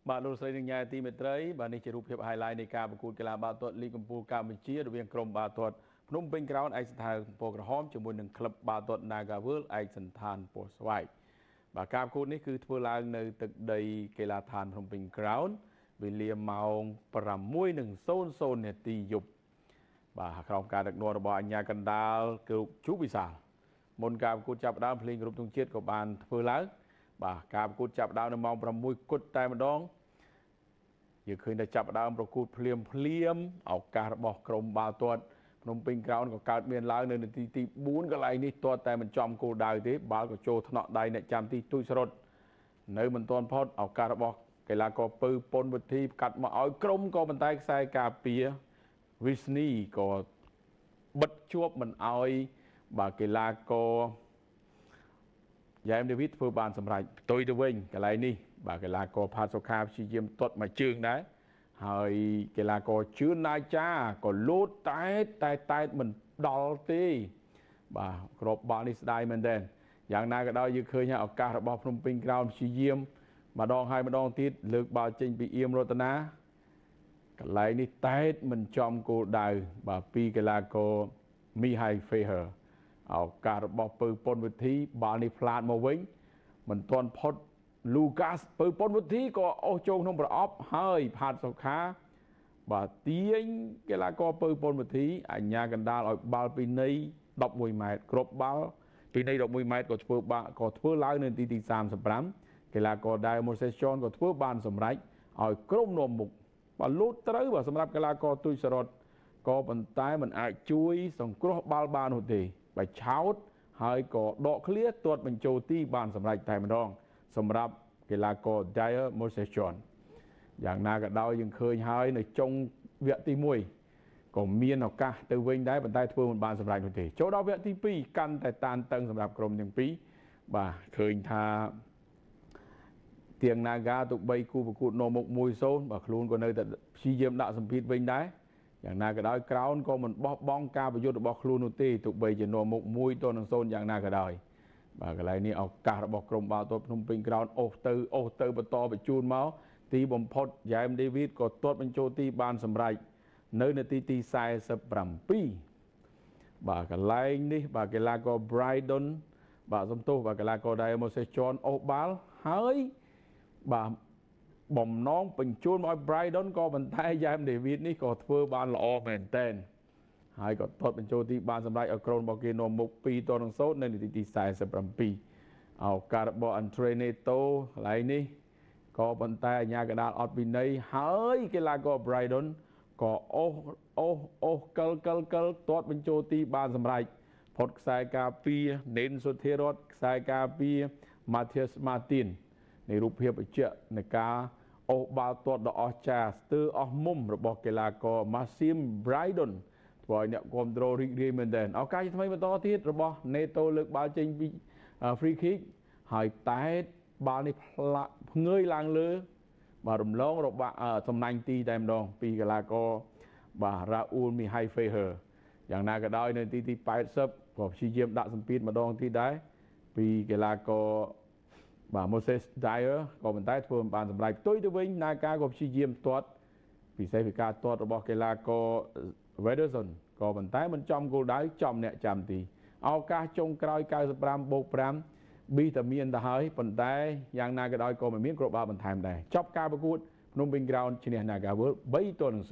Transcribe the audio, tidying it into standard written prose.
បាទលោកស្រីនឹងញ៉ាទីមេត្រីបាទនេះជារូបភាព highlight នៃការប្រកួតកីឡាបាល់ទាត់លីគកម្ពុជាកម្ពុជារវាងក្រុមបាល់ទាត់ភ្នំពេញក្រោនឯកសណ្ឋានពណ៌ក្រហមជាមួយនឹងក្លឹបបាល់ទាត់ Naga World ឯកសណ្ឋានពណ៌ស្វាយបាទការប្រកួតនេះគឺធ្វើឡើងនៅទឹកដីកីឡាដ្ឋានភ្នំពេញក្រោនវេលាម៉ោង 6:00 នាទីយប់បាទក្រោមការដឹកនាំរបស់អាជ្ញាកណ្ដាលគឺជូវិសាលមុនការប្រកួតចាប់ផ្ដើមភ្លេងគ្រប់ទង់ជាតិក៏បានធ្វើឡើងបាទការប្រកួតចាប់ផ្ដើមនៅម៉ោង 6 គត់តែម្ដងយើងឃើញតែចាប់ផ្ដើមប្រកួតភ្លាមឱកាសរបស់ក្រុមបាល់ទាត់ភ្នំពេញក្រោនក៏កើតមានឡើងនៅនាទីទី 4 កន្លែងនេះទាត់តែមិនចំគោលដៅទេបាល់ក៏ចូលថ្នាក់ដៃអ្នកចាំទីទូចសរុតនៅមិនទាន់ផុតឱកាសរបស់កីឡាករពៅប៉ុនវិធីកាត់មកឲ្យក្រុមក៏ប៉ុន្តែខ្សែការពារវិស្នីក៏បិទជាប់មិនឲ្យបាទកីឡាករយ៉ែមដាវីតធ្វើបានសម្រេចផ្ទុយទៅវិញកន្លែងនេះបាទកីឡាករផាតសុខាព្យាយាមទាត់មួយជើងដែរហើយកីឡាករជឿនណាចាក៏លោតតែមិនដល់ទេបាទក្របបាល់នេះស្ដាយមែនទែនយ៉ាងណាក៏ដោយយើងឃើញឱកាសរបស់ភ្នំពេញក្រោនព្យាយាមម្ដងហើយម្ដងទៀតលើកបាល់ចេញពីអៀមរតនាកន្លែងនេះតែមិនចំគោលដៅបាទពីកីឡាករមីហៃហ្វេហឺឱកាសរបស់ពៅប៉ុនវិធីបាល់នេះផ្លាតមកវិញមិនទាន់ផុតលូកាសពៅប៉ុនវិធីក៏អូសចូលក្នុងប្រអប់ហើយផាតសុខាបាទទាញកីឡាករពៅប៉ុនវិធីអញ្ញាកណ្ដាលឲ្យបាល់ពីនៃ11ម៉ែត្រគ្រប់បាល់ពីនៃ11ម៉ែត្រក៏ធ្វើឡើងនៅនាទី 35កីឡាករ Diamond Session ក៏ធ្វើបានសម្រេចឲ្យក្រុមនាំមុខបាទលូតត្រូវបាទសម្រាប់កីឡាករទូចសរុតក៏ប៉ុន្តែមិនអាចជួយសង្គ្រោះបាល់បាននោះទេបាទឆោតហើយក៏ដកឃ្លាទាត់បញ្ចូលទីបានសម្រេចតែម្ដងសម្រាប់កីឡាករ Diamond Session យ៉ាងណាក៏ដោយយើងឃើញហើយនៅចុងវគ្គទី 1ក៏មានឱកាសទៅវិញដែរប៉ុន្តែធ្វើមិនបានសម្រេចនោះទេចូលដល់វគ្គទី 2កាន់តែតានតឹងសម្រាប់ក្រុមទាំងពីរបាទឃើញថាទៀង Naga ទុក3គូប្រកួតនាំមុខ 1-0 បាទខ្លួនក៏នៅតែព្យាយាមដាក់សម្ពាធវិញដែរយ៉ាងណាក៏ដោយក្រោនក៏មិនបោះបង់ការប្រយុទ្ធរបស់ខ្លួននោះទេទោះបីជានាំមុខ 1-0 យ៉ាងណាក៏ដោយបាទកន្លែងនេះឱកាសរបស់ក្រុមបាល់ទាត់ភ្នំពេញក្រោនអូសទៅបន្តបញ្ជូនមកទីបំផុតយ៉ែមដាវីតក៏ទាត់បញ្ចូលទីបានសម្រេចនៅនាទីទី 47បាទកន្លែងនេះបាទកីឡាករ Brydon បាទសំទោសបាទកីឡាករ Diamond Session អូសបាល់ហើយបាទបំណងបញ្ជូនមកឲ្យ Brydon ក៏ប៉ុន្តែយ៉ែមដាវីតនេះក៏ធ្វើបានល្អមែនទែនហើយក៏ទាត់បញ្ចូលទីបានសម្រេចឲ្យក្រុមរបស់គេនាំមុខ 2-0 នៅនាទីទី 47ឱកាសរបស់ Andre Neto កន្លែងនេះក៏ប៉ុន្តែអាជ្ញាកណ្ដាលអត់វិន័យហើយកីឡាករ Brydon ក៏អូសកិលទាត់បញ្ចូលទីបានសម្រេចផុតខ្សែការពារនេនសុធារតខ្សែការពារ Matthias Martin នៃរូបភាពបញ្ជាក់នៃការអូសបាល់ទាត់ដ៏អស្ចារ្យស្ទើរអស់មុំរបស់កីឡាករ Maxim Brydon ធ្វើឲ្យអ្នកគ្រប់គ្រងរីករាយមែនទែនឱកាសថ្មីបន្តទៀតរបស់ Neto លើកបាល់ចេញពី free kick ហើយតែបាល់នេះផ្លាក់ផ្ងើយឡើងលើបាទរំលងរបស់សំណាញ់ទីតែម្ដងពីកីឡាករបាទ Raul Mihai Feher យ៉ាងណាក៏ដោយនៅទី 80ក៏ព្យាយាមដាក់សម្ពាធម្ដងទៀតដែរពីកីឡាករបាទ Moses Dyer ក៏ប៉ុន្តែធ្វើមិនបានសម្រេចផ្ទុយទៅវិញ Naga ក៏ព្យាយាមទាត់ពិសេសពីការទាត់របស់កីឡាករ Wederson ក៏ប៉ុន្តែមិនចំគោលដៅចំអ្នកចាំទីឱកាសចុងក្រោយ 95+5 ប៊ីតាមានទៅហើយប៉ុន្តែយ៉ាងណាក៏ដោយក៏មិនមានគ្រាប់បាល់បន្ថែមដែរចប់ការប្រកួតភ្នំពេញក្រោនឈ្នះ Naga World 3-0